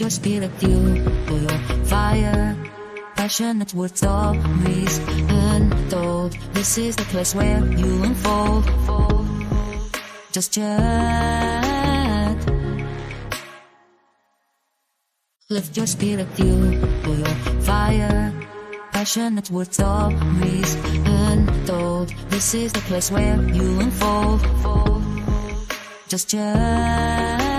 your spirit fuel your fire. Passionate words, stories untold. This is the place where you unfold. Just chat. Lift your spirit fuel your fire. Passionate words, stories untold. This is the place where you unfold. Just chat.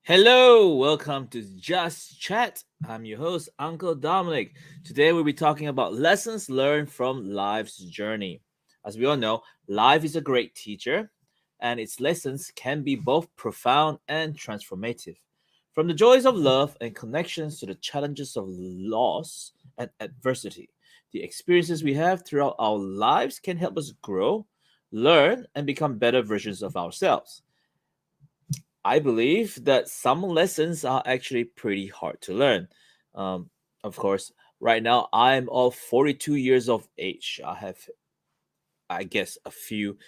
Hello, welcome to Just Chat. I'm your host, Uncle Dominic. Today we'll be talking about lessons learned from life's journey. As we all know, life is a great teacher, and its lessons can be both profound and transformative. From the joys of love and connections to the challenges of loss and adversity, the experiences we have throughout our lives can help us grow, learn, and become better versions of ourselves. I believe that some lessons are actually pretty hard to learn. Um, of course, right now I'm all 42 years of age. I have, I guess, a few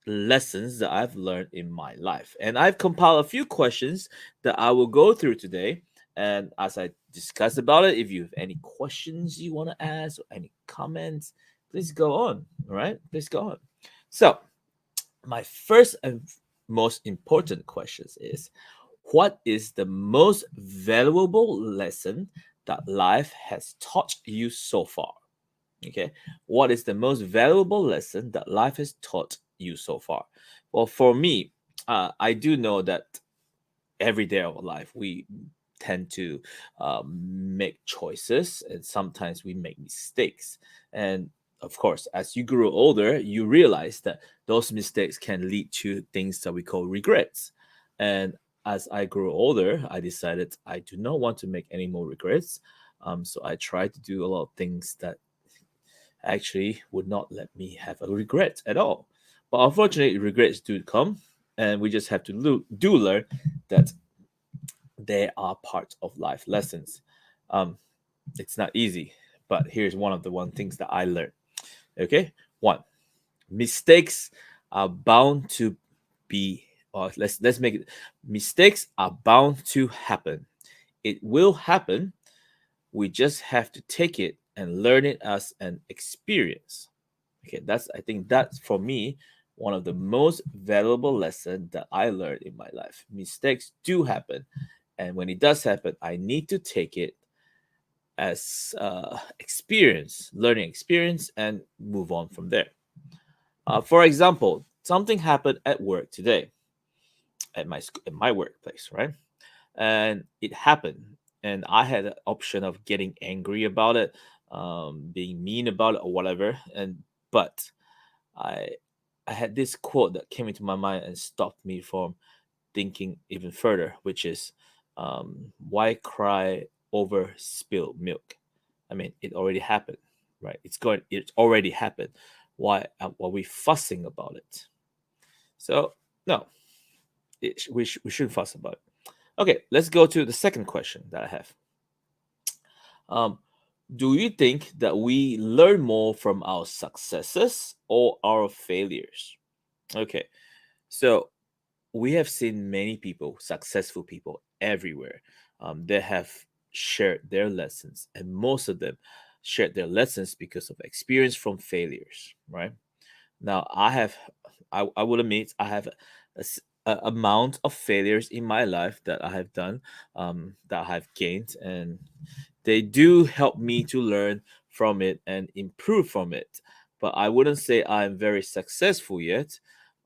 lessons that I've learned in my life. And I've compiled a few questions that I will go through today. And as I discuss about it, if you have any questions you want to ask or any comments, please go on. All right, please go on. So, my first and most important questions is what is the most valuable lesson that life has taught you so far? Okay, what is the most valuable lesson that life has taught you so far? Well, for me, I do know that every day of our life we tend to make choices, and sometimes we make mistakes. And of course, as you grow older, you realize that those mistakes can lead to things that we call regrets. And as I grew older, I decided I do not want to make any more regrets. So I tried to do a lot of things that actually would not let me have a regret at all. But unfortunately, regrets do come, and we just have to do learn that they are part of life lessons. Um, it's not easy, but here's one of the one things that I learned. Okay, one, mistakes are bound to be, or let's make it. Mistakes are bound to happen. It will happen. We just have to take it and learn it as an experience. Okay, that's I think that's for me one of the most valuable lessons that I learned in my life. Mistakes do happen, and when it does happen, I need to take it as experience, learning experience, and move on from there. For example, something happened at work today, at my workplace, right? And it happened, and I had an option of getting angry about it, being mean about it, or whatever. And but I I had this quote that came into my mind and stopped me from thinking even further, which is, why cry over spilled milk? I mean, it already happened, right? It already happened. Why are we fussing about it? So no, we shouldn't fuss about it. Okay, let's go to the second question that I have. Um, do you think that we learn more from our successes or our failures? Okay, so we have seen many people, successful people everywhere, that have shared their lessons, and most of them shared their lessons because of experience from failures, right? Now, I will admit, I have a amount of failures in my life that I have done, that I have gained, and they do help me to learn from it and improve from it. But I wouldn't say I'm very successful yet.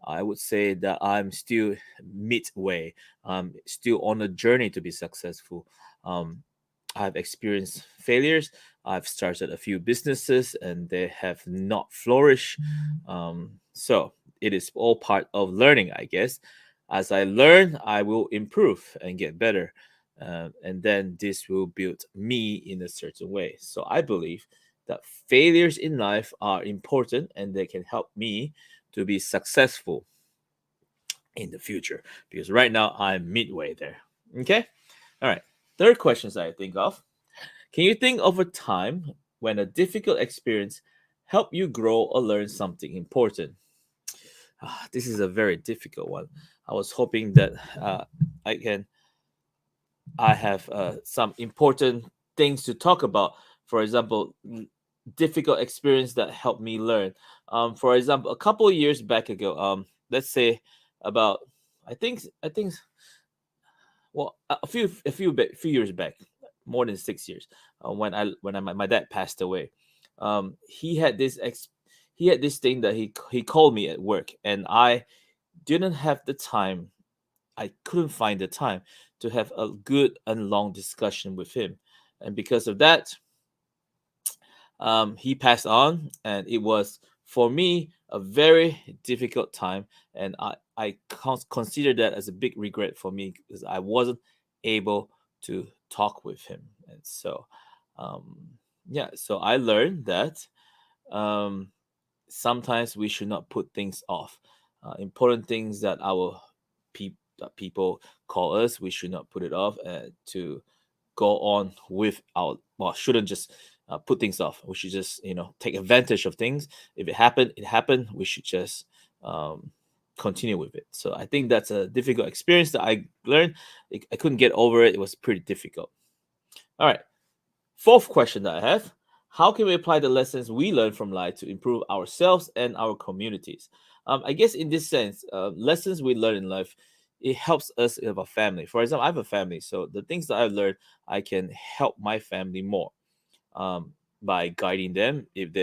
I would say that I'm still midway. I'm still on a journey to be successful. Um, I've experienced failures. I've started a few businesses and they have not flourished. So it is all part of learning, I guess. As I learn, I will improve and get better. And then this will build me in a certain way. So I believe that failures in life are important and they can help me to be successful in the future, because right now I'm midway there. Okay. All right. Third questions I think of. Can you think of a time when a difficult experience helped you grow or learn something important? This is a very difficult one. I was hoping that I can I have some important things to talk about. For example, difficult experience that helped me learn. For example, a couple of years back ago, let's say about I think well a few years back, more than 6 years, my dad passed away. He had he had this thing that he called me at work, and I didn't have the time. I couldn't find the time to have a good and long discussion with him, and because of that, he passed on, and it was for me a very difficult time, and I consider that as a big regret for me because I wasn't able to talk with him, and so um, yeah, so I learned that um, sometimes we should not put things off. Important things that that people call us, we should not put it off to go on with our, well, shouldn't just put things off. We should just, take advantage of things. If it happened, it happened. We should just um, continue with it. So I think that's a difficult experience that I learned. I couldn't get over it. It was pretty difficult. All right. Fourth question that I have: how can we apply the lessons we learn from life to improve ourselves and our communities? I guess in this sense, lessons we learn in life, it helps us in our family. For example, I have a family, so the things that I've learned, I can help my family more by guiding them if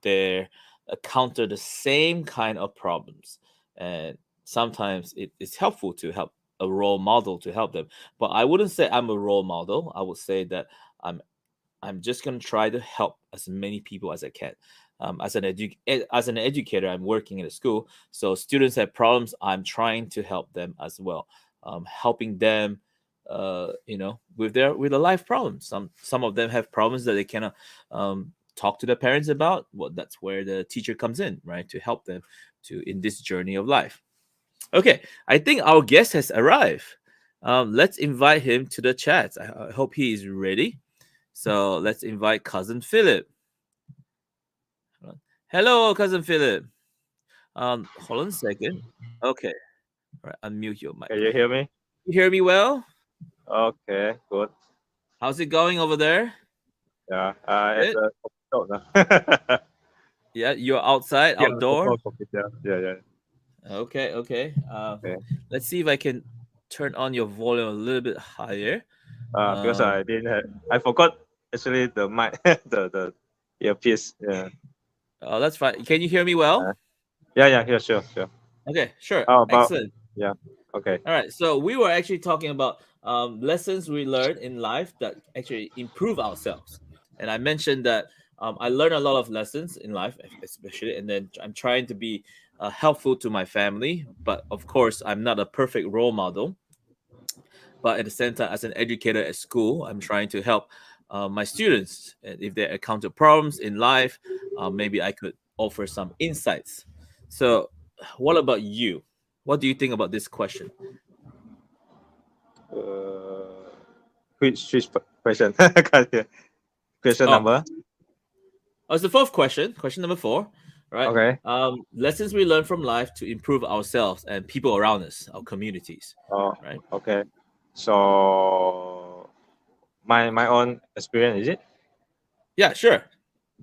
they encounter the same kind of problems, and sometimes it's helpful to help a role model to help them. But I wouldn't say I'm a role model. I would say that i'm I'm just going to try to help as many people as I can. As an educator, I'm working in a school, so students have problems. I'm trying to help them as well, helping them, with their life problems. Some of them have problems that they cannot talk to their parents about. Well, that's where the teacher comes in, right, to help them to in this journey of life. Okay, I think our guest has arrived. Let's invite him to the chat. I hope he is ready. So let's invite cousin Philip. Hello, cousin Philip. Hold on a second. Okay, all right, unmute your Can you microphone. hear me? You hear me well? Okay, good. How's it going over there? Yeah, at Good. the coffee shop now. Yeah, you're outside, Yeah, outdoor. local coffee shop. Yeah, yeah. Okay, okay. Okay. Let's see if I can turn on your volume a little bit higher. Because Um, I didn't have, I forgot actually the mic, the earpiece. Yeah. oh, that's fine. Can you hear me well? Uh, yeah, yeah, yeah, sure, sure. Okay, sure. How about, Excellent. yeah, okay. All right, so we were actually talking about lessons we learn in life that actually improve ourselves, and I mentioned that I learn a lot of lessons in life, especially, and then I'm trying to be helpful to my family. But of course, I'm not a perfect role model. But at the same time, as an educator at school, I'm trying to help my students, and if they encounter problems in life, maybe I could offer some insights. So, what about you? What do you think about this question? Uh, which question? Can't hear. Question Oh, number? it's the fourth question. Question number four, right? Okay. Lessons we learn from life to improve ourselves and people around us, our communities, Oh, right? okay. So, my own experience, is it? Yeah, sure.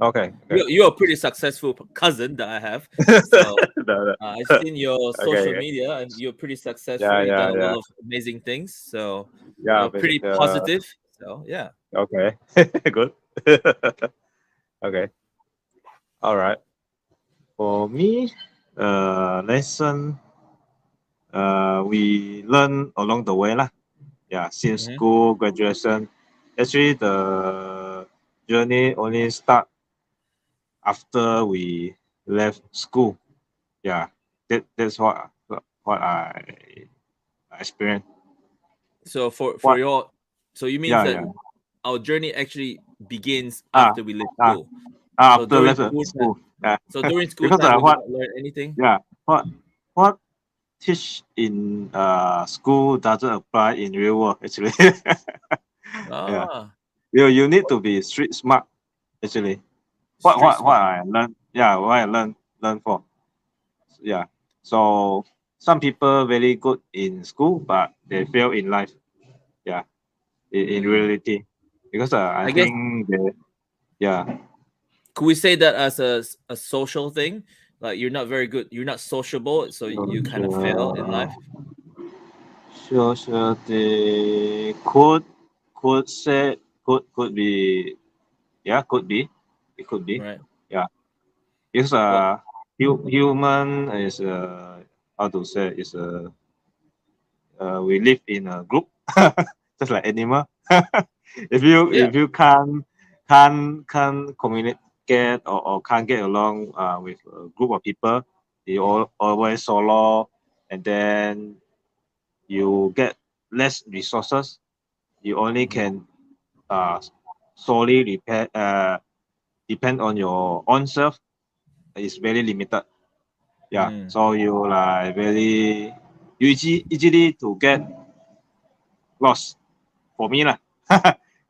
Okay, okay. You're a pretty successful cousin that I have. So I've seen your Okay, social okay. media, and you're pretty successful. Yeah, You've done yeah, a yeah. lot of amazing things. So Yeah, pretty basically, positive. So yeah. okay. Good. Okay. All right. For me, lesson we learn along the way lah. Yeah, since Hmm. school graduation. Actually, the journey only start after we left school. Yeah, that's what I experienced. So for What? your, so you means Yeah, that yeah. our journey actually begins Ah, after we left ah, school. So after during left school time, school. Yeah, so during school because time, we did what? not learn anything. Yeah, what teach in school doesn't apply in real world actually. Yeah, Ah, you need to be street smart actually. street What smart. I learned? Yeah, what I learned for. Yeah. So some people very good in school, but they fail in life. Yeah, in Mm. reality, because I I guess think they, yeah. could we say that as a social thing? Like you're not very good, you're not sociable, so you kind of fail in life, Sure, sure. They could say could be, yeah, could be, it could be, right? yeah. Because Well, human is how to say is we live in a group, just like animal. yeah. If you can't communicate, or can't get along with a group of people, you always solo, and then you get less resources. You only Mhm. can uh, solely depend on your own self. It's very limited. Yeah, Mm. so you like very easily to get lost. For me lah.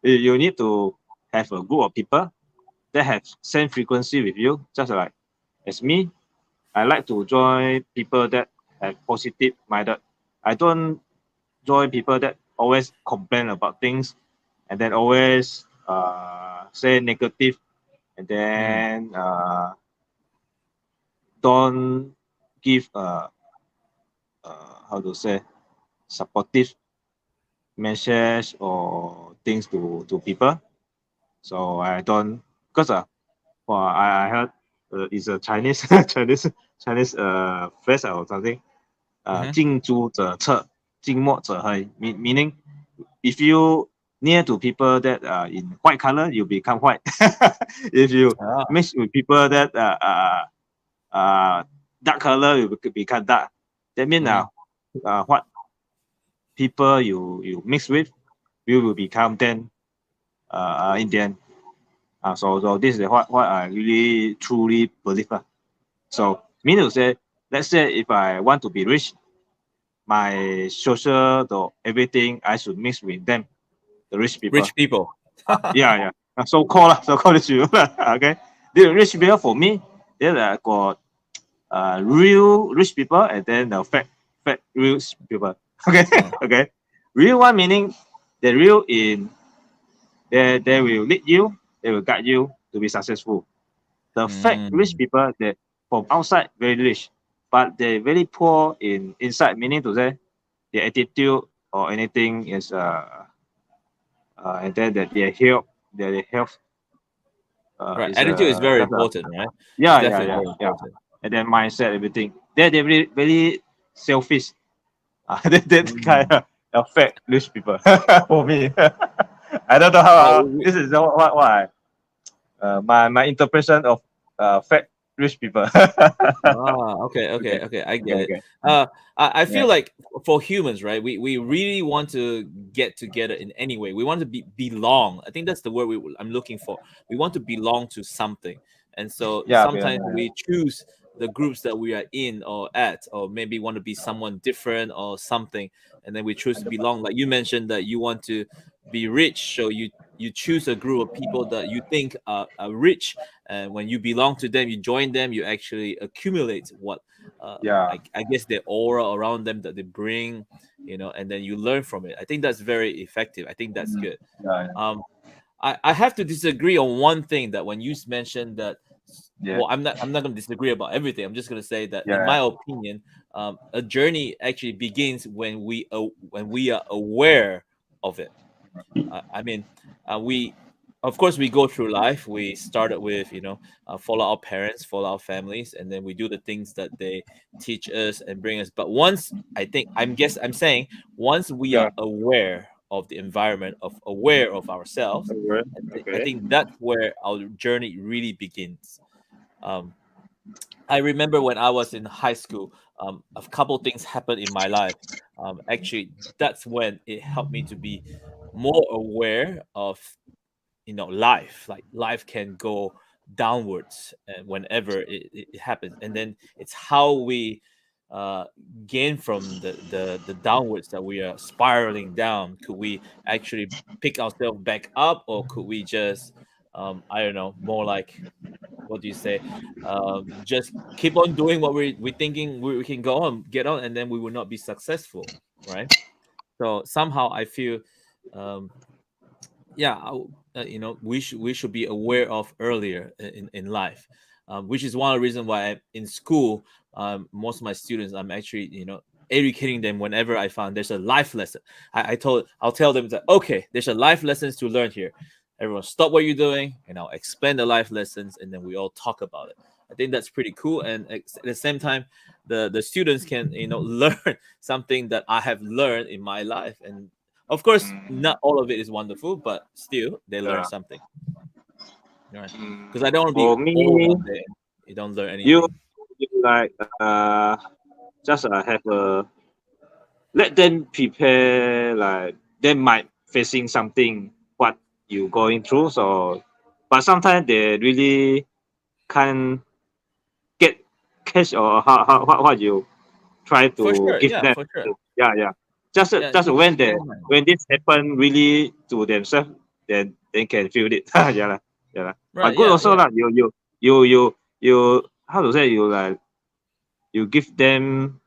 You need to have a group of people that have same frequency with you, just like as me. I like to join people that have positive minded. I don't join people that always complain about things, and then always say negative, and Mm. then don't give how to say supportive message or things to people. So I don't, because well, I heard it's a Chinese Chinese phrase or something. Hmm. 近朱者赤，近墨者黑. Meaning, if you near to people that are in white color, you become white. If you Ah. mix with people that dark color, you become dark. That means Hmm. what people you mix with, you will become then in the end. So this is what I really truly believe. So meaning to say, let's say if I want to be rich, my social, the everything I should mix with them, the rich people. Rich people. Yeah, yeah. So called so called rich people. Okay. The rich people for me, they got real rich people, and then the fake real people. Okay. Uh, Okay. Real one meaning the real in they will lead you, they will guide you to be successful. The fake rich mm. people, they from outside very rich, but they very poor in inside, meaning to say their attitude or anything is and then that their health Right. is Attitude is very just important, right? It's yeah, yeah, definitely yeah, very yeah, important. and then mindset, everything. They're very selfish. That kind Mm. of fake rich people for me. I don't know how Well, this is what I my interpretation of fake rich people. Okay, Okay, okay. I okay, get it. okay. I Yeah, feel like for humans, right? We really want to get together in any way. We want to belong. I think that's the word I'm looking for. We want to belong to something, and so yeah, sometimes we choose the groups that we are in or at, or maybe want to be someone different or something, and then we choose to belong. Like you mentioned that you want to be rich, so you choose a group of people that you think are rich, and when you belong to them, you join them, you actually accumulate what yeah, I guess the aura around them that they bring, and then you learn from it. I think that's very effective. I think that's good. yeah, um I have to disagree on one thing, that when you mentioned that, yeah, well, I'm not going to disagree about everything. I'm just going to say that in yeah, my opinion, a journey actually begins when we are aware of it. I mean, we, of course, we go through life. We started with, follow our parents, follow our families, and then we do the things that they teach us and bring us. But once, I'm saying, once we are yeah. aware of the environment, aware of ourselves, Okay, I okay, think that's where our journey really begins. Um, I remember when I was in high school, a couple things happened in my life. Actually, that's when it helped me to be more aware of, life. Like life can go downwards, and whenever it happens, and then it's how we uh gain from the downwards, that we are spiraling down. Could we actually pick ourselves back up, or could we just I don't know, more like, what do you say? Just keep on doing what we thinking we can go on, get on, and then we will not be successful, right? So somehow I feel, um, yeah, we should be aware of earlier in life, which is one of the reasons why in school, most of my students, I'm actually educating them whenever I found there's a life lesson. I'll tell them that, okay, there's a life lessons to learn here. Everyone stop what you're doing, and I'll explain the life lessons, and then we all talk about it. I think that's pretty cool, and at the same time, the students can learn something that I have learned in my life. And of course, Mm, not all of it is wonderful, but still they learn yeah. something, right? Because I Mm, don't want to be for me, old one day and you don't learn you, anything. you like just have a let them prepare, like they might facing something what you going through. So, but sometimes they really can't get catch, or what you try For to sure, give yeah, them. for sure. Yeah, yeah. Just Yeah, just you when keep they in mind. when this happen really to themselves, then they can feel it. Yeah, lah, yeah, lah. But Right, good yeah, also yeah. lah. You how to say, you like you give them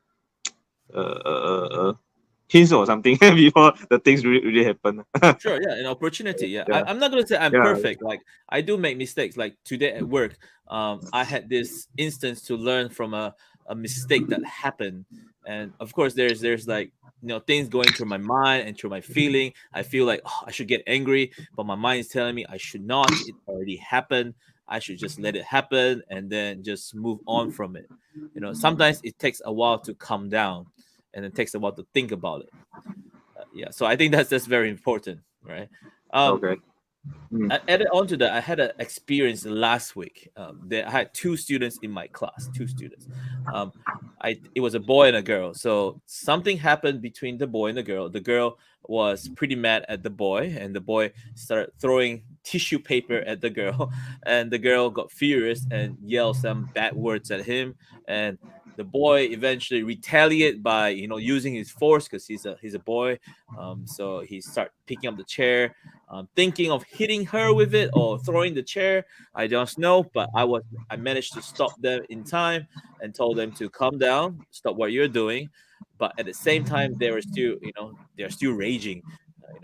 hints or something before the things really happen. Sure, yeah, an opportunity. Yeah, Yeah, I'm not gonna say I'm yeah. perfect. Like I do make mistakes. Like today at work, I had this instance to learn from a mistake that happened, and of course, there's like things going through my mind and through my feeling. I feel like, oh, I should get angry, but my mind is telling me I should not. It already happened. I should just let it happen and then just move on from it. Sometimes it takes a while to calm down, and it takes a while to think about it. Yeah, so I think that's very important, right? um Okay. Mm. I added on to that, I had an experience last week. That I had two students in my class, two students. um it was a boy and a girl. So something happened between the boy and the girl. The girl was pretty mad at the boy, and the boy started throwing tissue paper at the girl and the girl got furious and yelled some bad words at him. And the boy eventually retaliated by using his force, because he's a boy. So he started picking up the chair, thinking of hitting her with it or throwing the chair. I don't know, but I managed to stop them in time and told them to calm down, stop what you're doing. But at the same time, they were still, they're still raging.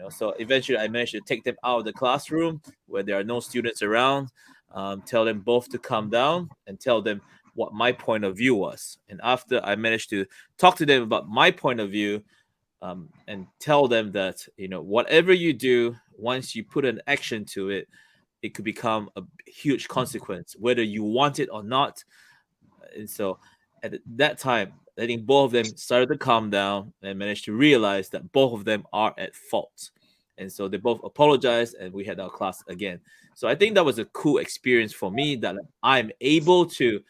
So eventually I managed to take them out of the classroom where there are no students around, tell them both to calm down, and tell them what my point of view was. And after I managed to talk to them about my point of view, and tell them that whatever you do, once you put an action to it, it could become a huge consequence whether you want it or not. And so at that time, I think both of them started to calm down and managed to realize that both of them are at fault. And so they both apologized, and we had our class again. So I think that was a cool experience for me, that I'm able to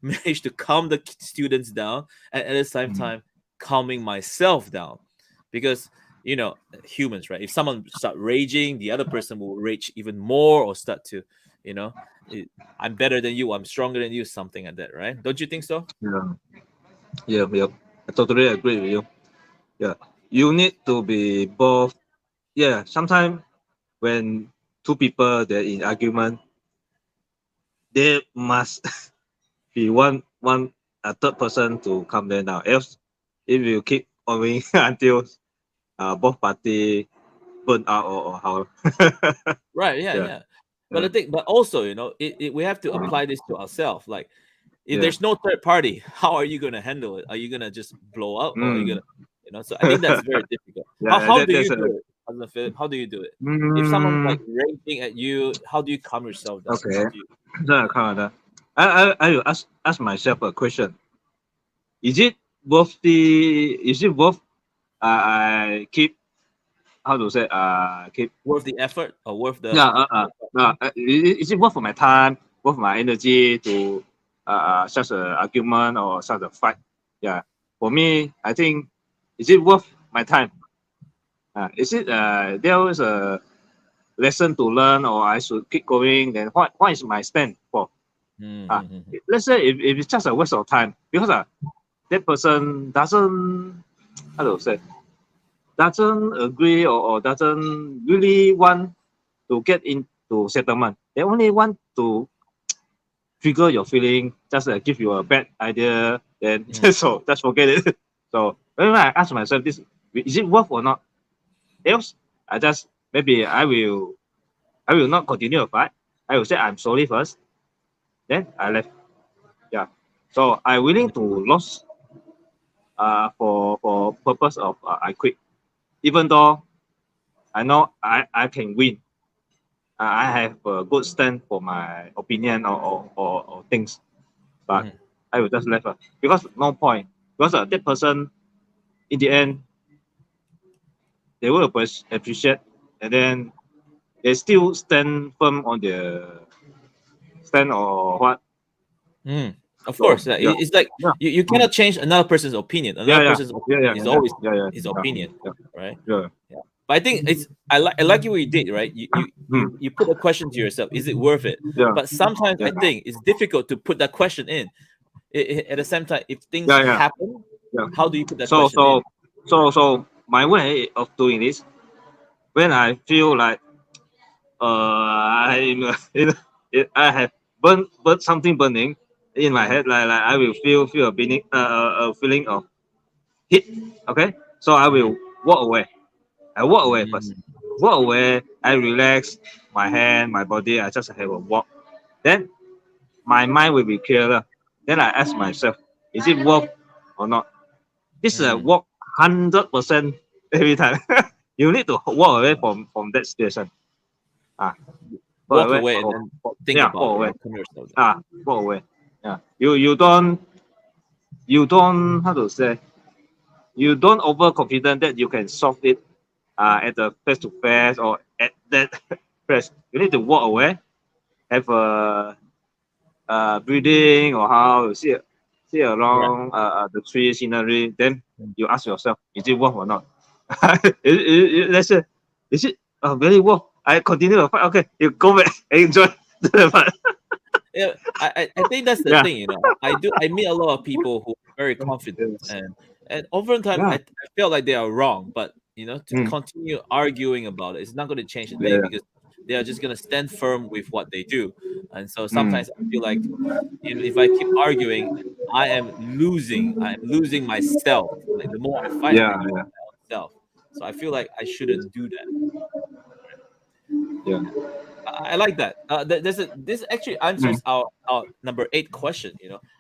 manage to calm the students down, and at the same Mm. time calming myself down. Because humans, right? If someone start raging, the other person will rage even more, or start to you know it, I'm better than you, I'm stronger than you, something like that, right? Don't you think so? Yeah, yeah, yeah. I totally agree with you. Yeah, you need to be both. Yeah, sometimes when two people they're in argument, they must be one a third person to come there now. Else, if you keep on going until both party burn out, or how. Right, yeah, Yeah, yeah. But yeah, I think, but also, we have to apply this to ourselves. Like, if yeah. there's no third party, how are you gonna handle it? Are you gonna just blow up, or are you Mm. gonna? So I think that's very difficult. How Yeah, how do that's you a. do it, Husband Philip? How do you do it? If someone's like Mm, raging at you, how do you calm yourself down? okay. How do you? So, Canada. I will ask myself a question. Is it worth the? Is it worth? I keep, how to say, keep. Worth the effort, or worth Yeah. the Is it worth for my time, worth my energy to such a argument or such a fight? Yeah. For me, I think, is it worth my time? Is it there was a lesson to learn, or I should keep going? Then what is my stand for? Uh, Mm-hmm. let's say if it's just a waste of time, because that person doesn't, how to say, doesn't agree, or doesn't really want to get into settlement. They only want to trigger your feeling, just give you a bad idea, then Mm. so just forget it. So whenever I ask myself, this is it worth or not? Else, I just maybe I will not continue a fight. I will say I'm sorry first, then I left. Yeah. So I willing to lose for purpose of I quit, even though I know I can win. I have a good stand for my opinion or things, but Mhm. I will just left because no point. Because that person in the end they will appreciate, and then they still stand firm on their stand or what. Mm. Of So course, yeah, it's like yeah, you mm, cannot change another person's opinion. yeah, Another yeah, person's yeah, opinion yeah, is yeah, always yeah, yeah, his yeah, opinion, yeah, right? yeah. Yeah. But I think it's I like what you did, right? Mm, You put a question to yourself: is it worth it? yeah, But sometimes yeah, I think it's difficult to put that question in. At the same time, if things yeah, yeah, happen, yeah. how do you put that So question in? so so my way of doing this when I feel like I I have burn something burning in my Mm. head, like I will feel a feeling a feeling of heat. Okay, so I Mm. will walk away. I walk away first. Mm. Walk away. I relax my hand, my body. I just have a walk. Then my mind will be clearer. Then I ask myself, is it worth or not? This is a Mm. walk 100% every time. You need to walk away from that situation. Ah, walk Walk away. away and then think Yeah, about walk it away. and come yourself. Walk away. Yeah, you don't how to say you don't overconfident that you can solve it at the face to face or at that place. You need to walk away, have a breathing or how you see Right. around the tree scenery. Then Mm. you ask yourself, is it worth or not? Let's say, is it very worth? I continue the fight. Okay, you go back and enjoy the fight. Yeah, I think that's the Yeah. thing, I meet a lot of people who are very confident, Yes. and over time Yeah. I feel like they are wrong, but to Mm. continue arguing about it, it's not going to change a Yeah. thing Yeah. because they are just going to stand firm with what they do. And so Mm. sometimes I feel like if I keep arguing, I am losing myself. Like the more I fight, I'm Yeah. losing Yeah. my own self. So I feel like I shouldn't do that. Yeah. I like that. This actually Mm. answers our number 8 question.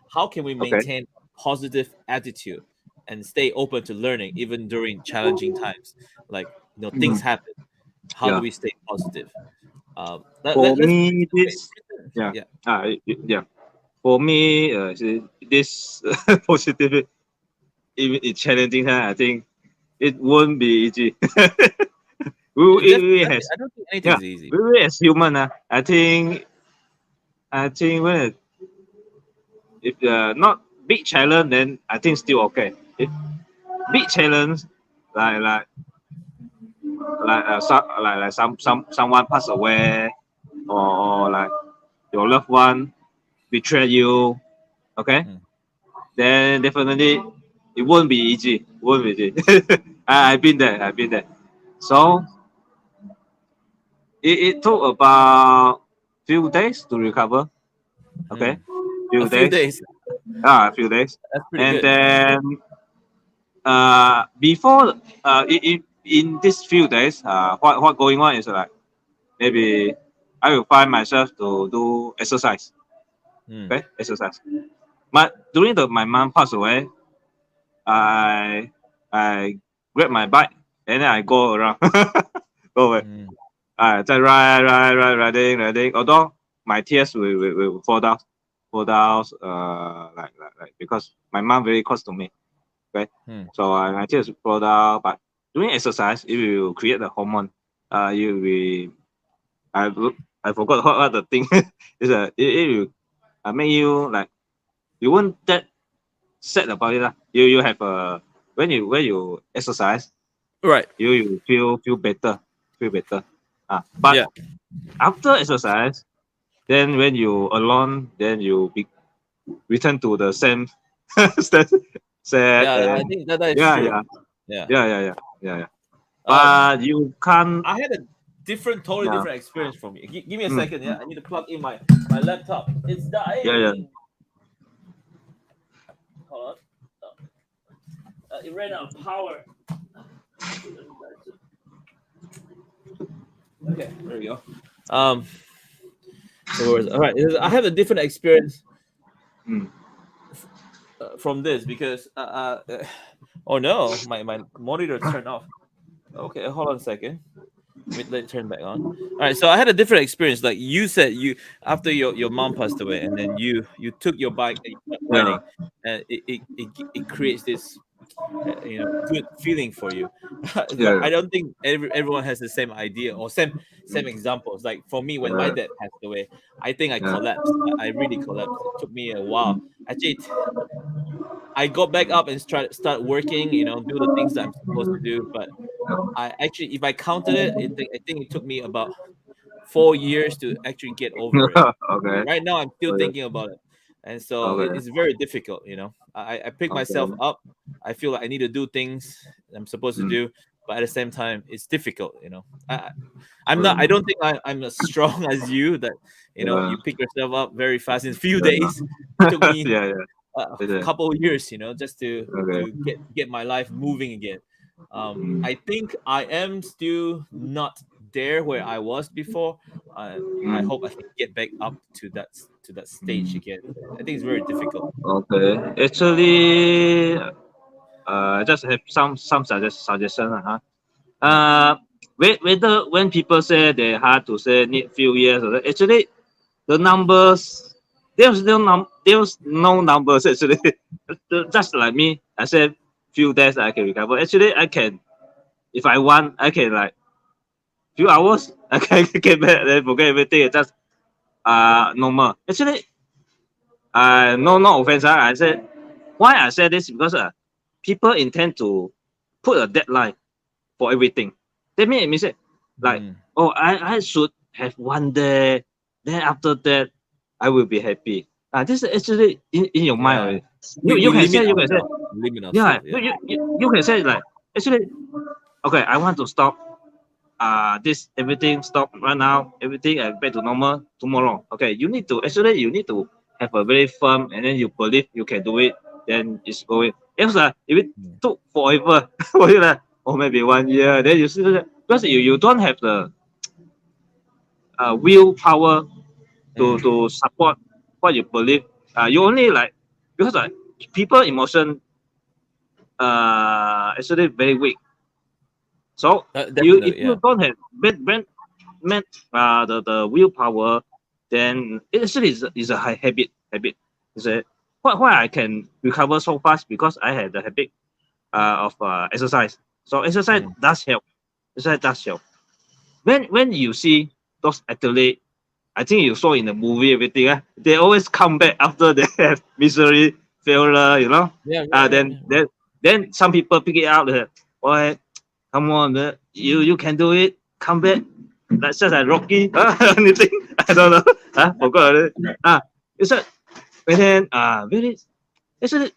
How can we Okay. maintain a positive attitude and stay open to learning even during challenging times? Like things Mm. happen. How do Yeah. we stay positive? For Let's me, okay. this yeah Yeah. yeah. For me, this positive even in challenging time, I think it won't be easy. We Definitely. has I don't think anything yeah, is easy. we as human, I think when if not big challenge, then I think still okay. If big challenge, like like someone pass away or like your loved one betray you, okay, Mm. then definitely it won't be easy. Won't be easy. I've been there. I've been there. So it took about few days to recover. Okay, Mm. A few few days. days. A few days, That's pretty and good. then before in these few days, what going on is like maybe I will find myself to do exercise. Mm. Okay, exercise. But during my mom passed away, I I grab my bike and then I go around, go away. Mm. Just riding. Although my tears will fall down. Like because my mom very close to me. Okay, Mm. so my tears fall down. But doing exercise, it will create the hormone. You will I I forgot what the thing is. It will make you like you won't that sad about it lah. You have a when you exercise, Right. you feel better, feel better. But Yeah. after exercise, then when you alone, then return to the same sad, sad Yeah. I and think that is yeah, true. yeah, Yeah. yeah, yeah, yeah, yeah, yeah. Um. But you can't. I had a totally Yeah. different experience from you. Give me a Mm. second. Yeah, I need to plug in my laptop. It's Yeah, yeah. dying. Hold on. It ran out of power. Okay, there we go. Um, so all right. I have a different experience Mm. from this because oh no, my monitor turned off. Okay, hold on a second. Let it turn back on. All right, so I had a different experience. Like you said, you after your mom passed away, and then you took your bike and you went Yeah. riding, and it creates this good feeling for you. But Yeah. I don't think everyone has the same idea or same examples. Like for me, when my Yeah. dad passed away, I think I Yeah. collapsed. I really collapsed. It took me a while. Actually, I got back up and start working. Do the things that I'm supposed to do. But I actually, if I counted it, I think it took me about 4 years to actually get over it. Okay. Right now, I'm still Okay. thinking about it, and so Okay. it's very difficult. I pick myself Okay. up. I feel like I need to do things I'm supposed to Mm. do, but at the same time, it's difficult. I'm not. I Mm. don't think I'm as strong as you. That Yeah. you pick yourself up very fast in a few days. It took me Yeah. Yeah. a Yeah. couple of years, just Okay. to get my life moving again. Mm. I think I am still not there where I was before. I Mm. hope I can get back up to that stage Mm. again. I think it's very difficult. Okay. Actually, I just have some suggestion, huh? Yeah. Whether when people say they hard to say need few years, actually the numbers there's no numbers actually. Just like me, I said few days I can recover. Actually, I can if I want, I can like few hours I can get back then forget everything. It's just normal. Actually, no offense. I said why I said this because people intend to put a deadline for everything. That means it like, Mm. oh, I should have one day. Then after that, I will be happy. This is actually in your mind Yeah. already. We limit You can say, ourselves. Limit yeah. ourselves. Yeah. You can say like actually, okay, I want to stop. This everything stop right now. Everything back to normal tomorrow. Okay, you need to have a very firm, and then you believe you can do it. Then it's going. Else, if it Mm. took forever for you, or maybe 1 year, then you still because you don't have the willpower Mm. to support what you believe. You only like because people emotion actually very weak. So you if Definitely. you Yeah. don't have met the willpower, then it actually is a high habit. Is a why I can recover so fast because I had the habit of exercise. So exercise Mm. does help. Exercise does help. When you see those athletes, I think you saw in the movie everything. They always come back after they have misery, failure. Yeah. Yeah. Yeah. Then Yeah. then some people pick it up. Boy, come on, man. You can do it. Come back. That's just like Rocky. Anything? I don't know. Forgot it. It's a and then very actually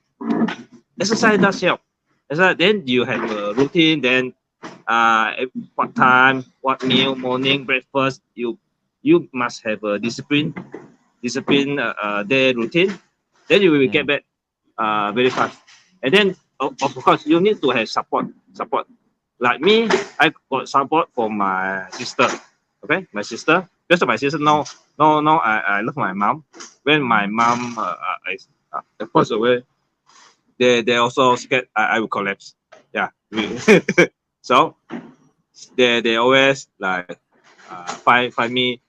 exercise does help. Exercise, then you have a routine. Then what time, what meal, morning, breakfast. You must have a discipline day routine. Then you will get Mm. back very fast. And then of course you need to have support. Like me, I got support from my sister. Okay, my sister. Because my sister no, I love my mom. When my mom passed away, they also scared I will collapse. Yeah. So they always like find me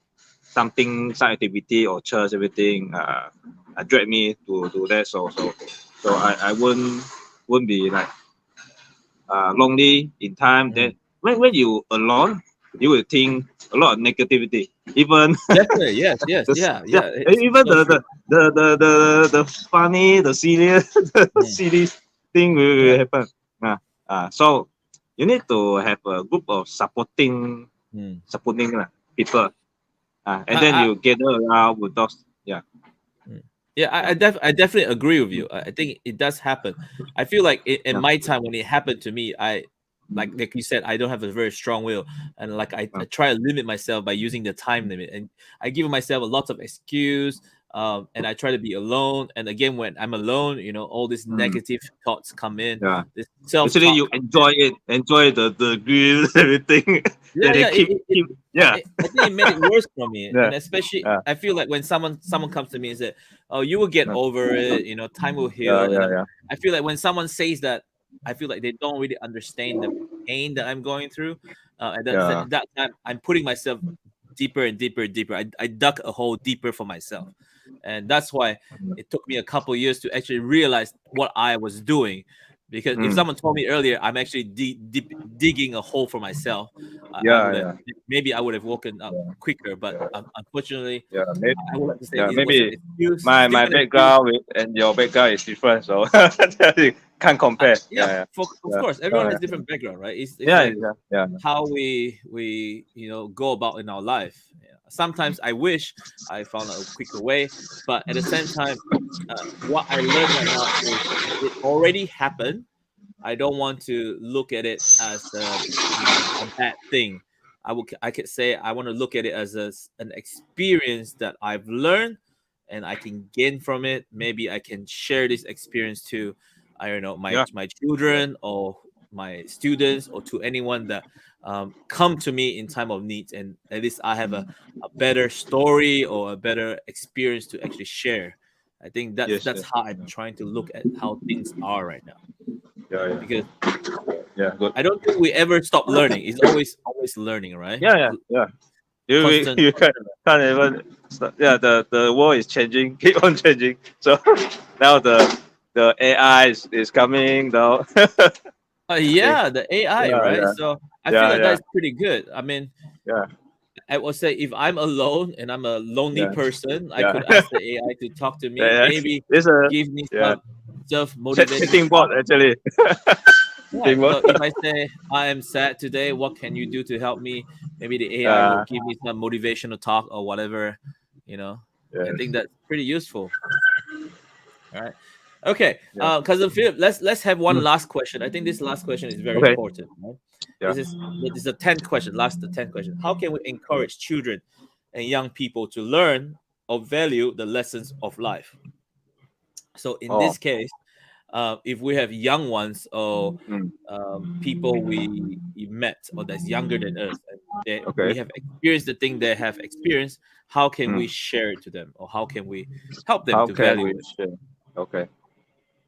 some activity or church everything drag me to do that so I wouldn't be like lonely in time. Then Mm. when you alone, you will think a lot of negativity. Even Definitely. Yes. Yes. the Yeah. yeah, Yeah. It's even so true. the funny, the serious, the Mm. silly thing will Yeah. happen. So you need to have a group of Mm. supporting people, and then I, you gather around with those. Yeah, Mm. Yeah, yeah, I definitely agree with you. I think it does happen. I feel like in yeah. my time when it happened to me, like you said, I don't have a very strong will, and like I try to limit myself by using the time limit, and I give myself a lot of excuse. And I try to be alone. And again, when I'm alone, all these Mm. negative thoughts come in, Yeah. this Actually, self-talk you comes in. enjoy the grill, everything. Yeah, that they yeah. keep. Yeah. I think it made it worse for me, Yeah. and especially Yeah. I feel like when someone comes to me and said, "Oh, you will get Yeah. over it. Time will Yeah. heal," and Yeah. Yeah. I feel like when someone says that, I feel like they don't really understand the pain that I'm going through. And Yeah. that time, I'm putting myself deeper and deeper and deeper. I dug a hole deeper for myself, and that's why it took me a couple years to actually realize what I was doing. Because if Mm. someone told me earlier, I'm actually digging a hole for myself, I Yeah. would have Yeah. maybe I would have woken up Yeah. quicker. But Yeah. unfortunately, Yeah. I would like to say Yeah. it was an Maybe excuse, still my an excuse. background and your background is different, so can't compare. Yeah, Yeah. of Yeah. course, everyone Yeah. has different background, right? It's Yeah. like Yeah. Yeah. how we go about in our life. Yeah. Sometimes I wish I found a quicker way, but at the same time, what I learned right now is it already happened. I don't want to look at it as a bad thing. I could say I want to look at it as an experience that I've learned and I can gain from it. Maybe I can share this experience to, I don't know, Yeah. my Yeah. children or my students or to anyone that come to me in time of need, and at least I have a better story or a better experience to actually share. I think Yes. that's Yes. how I'm trying to look at how things are right now, Yeah. Yeah. because Yeah. Good. I don't think we ever stop learning. It's always learning, right? Yeah. Yeah. Yeah. You Constant. you can't even yeah, the world is changing, keep on changing, so now the AI is coming now. Think- Yeah, the AI, yeah, right? yeah, So I feel yeah, like yeah, that's pretty good. I mean, yeah, I would say if I'm alone and I'm a lonely yeah, person, I yeah. could ask the AI to talk to me, Yeah, maybe it's a give me yeah some self motivating chatting bot talk. actually. Yeah. Chatting bot. So if I say I am sad today, what can you do to help me? Maybe the AI will uh, give me some motivational talk or whatever. You know, I think yes, that's pretty useful. All right. Okay. yeah. Cousin Philip, let's have one Mm. last question. I think this last question is very Okay, important. Right? yeah. This is the 10th question. The 10th question. How can we encourage children and young people to learn or value the lessons of life? So in Oh, this case, if we have young ones or mm. people we met or that's younger than us, and we Okay. have experienced the thing they have experienced, how can we Mm. share it to them, or how can we help them How to can value we it? share? Okay.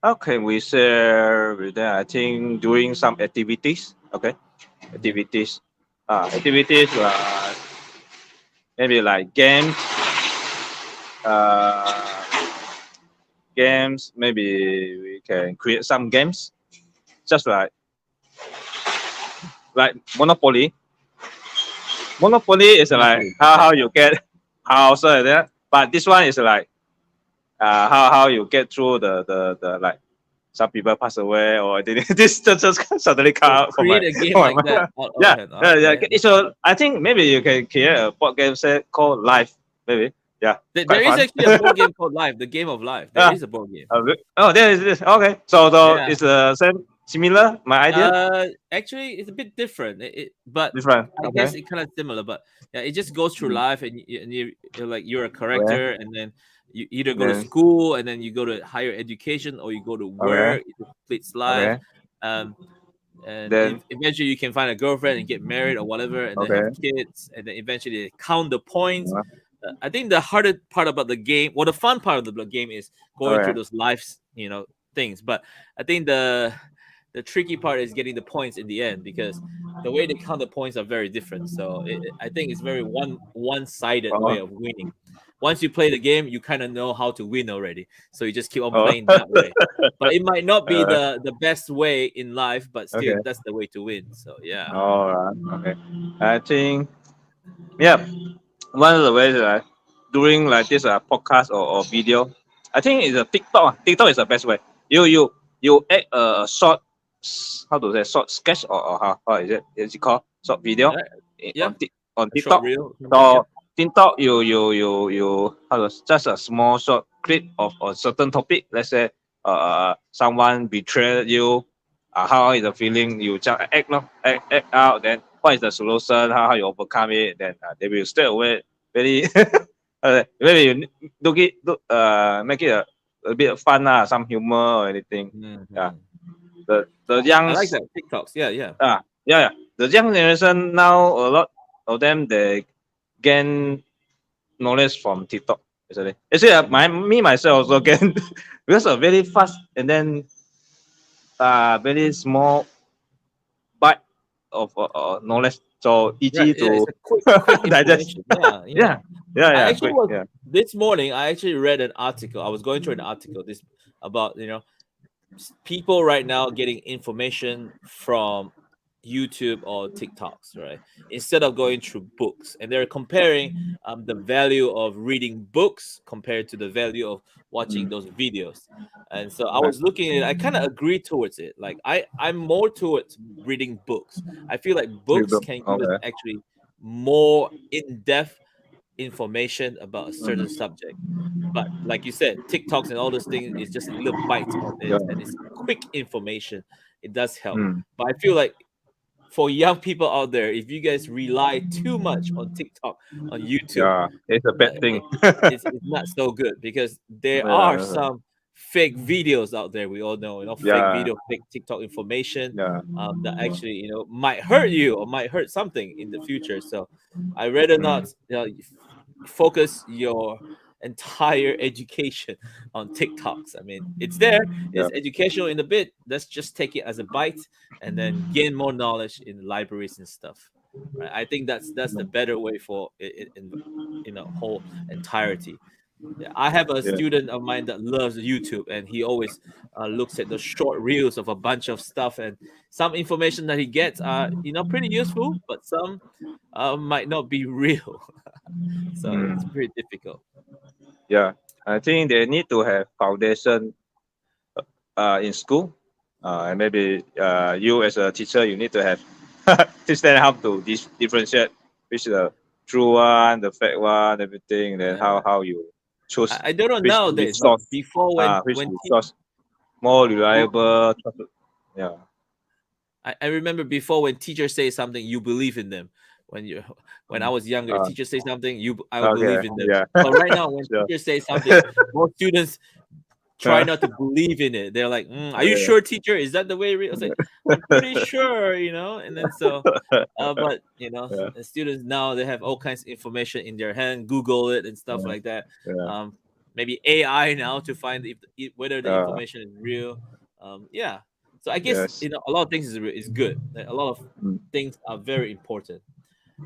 How can we share with them? I think doing some activities. Okay, Yeah. activities. Activities maybe like games. Uh, games. Maybe we can create some games, just like Monopoly. Monopoly is like Monopoly. how Okay. you get house like that, but this one is like how you get through the like some people pass away or this just suddenly come Oh, out from create a game my like that mind. out of Yeah, hand. yeah, yeah. Okay. So I think maybe you can create a board game set called Life. Maybe yeah, There quite is fun. actually a board game called Life, the game of life. There Yeah. is a board game. Oh, there is this. Okay, so Yeah. it's the same similar. My idea Actually, it's a bit different. But different. I Okay. guess it kind of similar. But yeah, it just goes through Mm. life, and you're like you're a Okay. character, and then you either go to Then school, and then you go to higher education, or you go to okay. work. It splits life. Okay. Um, and Then eventually you can find a girlfriend and get married or whatever, and then have okay. kids, and then eventually they count the points. Uh, I think the harder part about the game, well, the fun part of the game is going through okay. those lives, things. But I think the tricky part is getting the points in the end, because the way they count the points are very different. So I think it's very one sided way Oh. of winning. Once you play the game, you kind of know how to win already. So you just keep on Oh. playing that way. But it might not be uh, the best way in life, but still okay. that's the way to win. So yeah. All right. Okay. I think yeah. One of the ways doing like this podcast or video, I think is a TikTok. TikTok is the best way. You add a short, how to say, short sketch or how is it? Is it called short video Right. on Yeah. on A short TikTok? reel, something. So Yep. TikTok you how to just a small short clip of a certain topic. Let's say someone betrayed you, how is the feeling? You just act, no, act out. Then what is the solution? How you overcome it? Then they will straight away very maybe you make it a bit fun some humor or anything. Yeah, Mhm. the I young like that TikToks. Yeah, yeah. yeah, the young generation now a lot of them they gain knowledge from TikTok. Actually, me myself also gain because of very fast and then very small bite of knowledge, so Right. easy Yeah, it's to a quick digest. information. Yeah, Yeah, yeah. I yeah, actually quick. was Yeah, this morning. I actually read an article. I was going through an article this about people right now getting information from YouTube or TikToks, right? Instead of going through books, and they're comparing the value of reading books compared to the value of watching mm, those videos. And so I right. was looking at it. I kind of agree towards it. Like I'm more towards reading books. I feel like books can give us Okay. actually more in depth information about a certain Mm, subject. But like you said, TikToks and all those things is just a little bite on it, and yeah. it's quick information. It does help. Mm, But I feel like for young people out there, if you guys rely too much on TikTok, on YouTube, yeah. It's a bad it, thing. it's not so good because there are Yeah, some fake videos out there. We all know, fake yeah, video, fake TikTok information yeah. that actually, might hurt you or might hurt something in the future. So I rather Mm, not, focus your entire education on TikToks. I mean, it's there, yeah. it's educational in a bit. Let's just take it as a bite and then gain more knowledge in libraries and stuff. Right? I think that's the Mm, better way for it in a whole entirety. Yeah, I have a yeah. student of mine that loves YouTube, and he always looks at the short reels of a bunch of stuff, and some information that he gets are pretty useful, but some might not be real. So it's Mm, pretty difficult. yeah. I think they need to have foundation in school. And maybe you as a teacher, you need to have teach them how to differentiate which is the true one, the fake one, everything. Then Yeah, how you choose I don't know which nowadays, but source, before when which source more reliable. Yeah. I remember before when teachers say something, you believe in them. When you when I Mm. was younger, Uh, teachers say something, I will okay. believe in them. Yeah. But right now, when Sure. teachers say something, most students try Yeah. not to believe in it. They're like, "Are you Yeah. sure, teacher? Is that the way?" I was like, "I'm pretty sure," And then so, but Yeah. the students now they have all kinds of information in their hand, Google it and stuff Yeah. like that. Yeah. Um, Maybe AI now to find whether the Uh, information is real. Yeah. So I guess yes. a lot of things is good. Like, a lot of Mm. things are very important.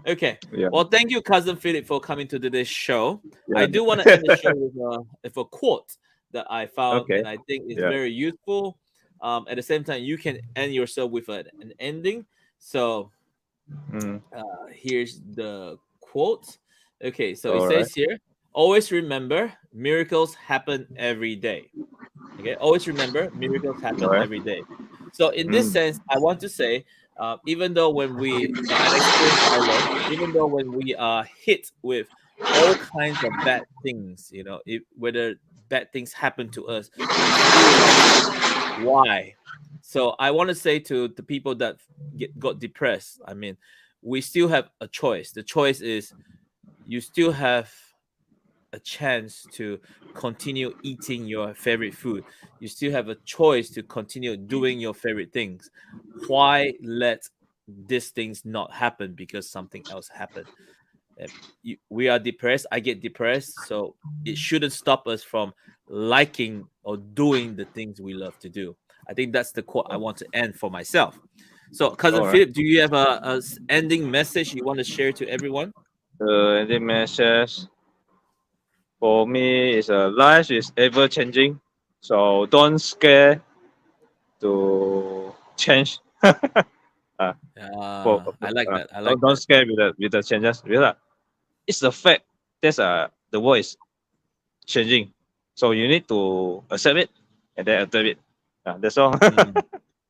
Okay. Yeah. Well, thank you, cousin Philip, for coming to today's show. I Yeah. do want to end the show with a quote that I found, Okay. and I think is Yeah. very useful. At the same time, you can end yourself with an ending. So Mm. here's the quote. Okay, so it All right. says here, always remember miracles happen every day. Okay, always remember miracles All happen right. every day. So in this Mm. sense, I want to say, even though when we and experience our life, even though when we are hit with all kinds of bad things, whether bad things happen to us, we still ask why. So I want to say to the people that got depressed, I mean, we still have a choice. The choice is you still have a chance to continue eating your favorite food. You still have a choice to continue doing your favorite things. Why let these things not happen because something else happened? We are depressed. I get depressed. So it shouldn't stop us from liking or doing the things we love to do. I think that's the quote I want to end for myself. So, cousin All right. Philip, do you have a ending message you want to share to everyone? The message for me is life is ever changing, so don't scare to change. uh, I like that. I like don't that. scare with the changes. Because, it's the fact that the world is changing, so you need to accept it and then adapt it. That's all. Mm.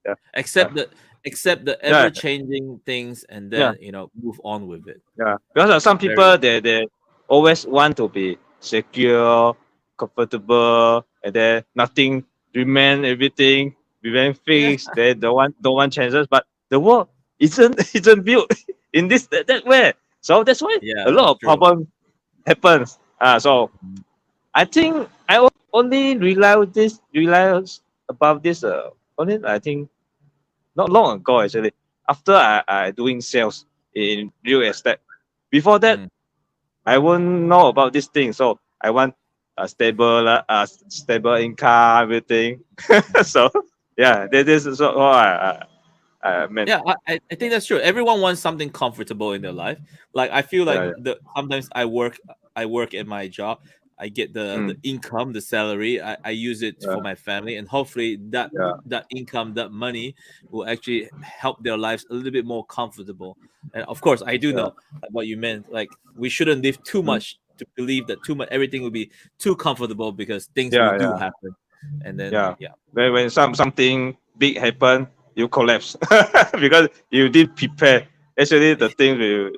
Yeah. Uh, Accept the yeah. ever changing things and Yeah. then move on with it. Yeah. Because some Very people they always want to be secure, comfortable, and then nothing remain everything. remain Yeah. fixed. They don't want changes. But the world isn't built in that way. So that's why Yeah, a lot that's of true. problem happens. So I think I only realize about this only I think not long ago actually. After I doing sales in real estate. Before that, Mm. I won't know about this thing. So I want a stable income, everything. So yeah, that is what I meant. Yeah, I think that's true. Everyone wants something comfortable in their life. Like I feel like Yeah, the sometimes I work at my job. I get the mm, income, the salary. I use it yeah, for my family, and hopefully that yeah, that income, that money, will actually help their lives a little bit more comfortable. And of course, I do yeah. know like what you meant. Like we shouldn't live too Mm, much to believe that too much everything will be too comfortable because things will yeah, do yeah, happen. And then yeah. yeah, When something big happen, you collapse because you didn't prepare. Actually, the thing will.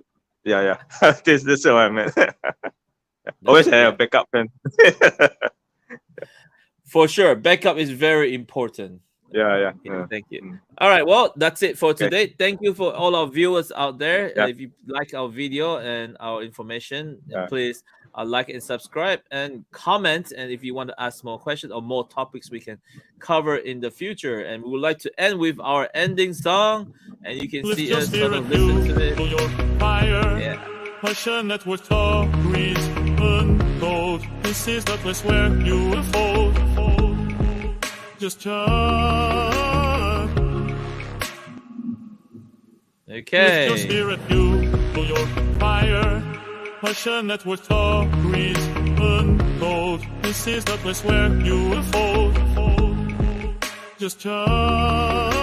Yeah, yeah. This is what I meant. Always that's have a yeah. backup plan. For sure, backup is very important. Yeah, yeah, Yeah, yeah. thank you. Mm, All right, well, that's it for okay. today. Thank you for all our viewers out there. Yeah, If you like our video and our information, yeah. please like and subscribe and comment. And if you want to ask more questions or more topics we can cover in the future, and we would like to end with our ending song, and you can Lift see your us sort spirit, of listen to it. fuel your fire. Yeah, Passionate with stories untold. This is the place where you will fall. Just chant. Lift your okay. spirit, fuel your fire. Passionate with stories untold. This is the place where you will fall. Just chant.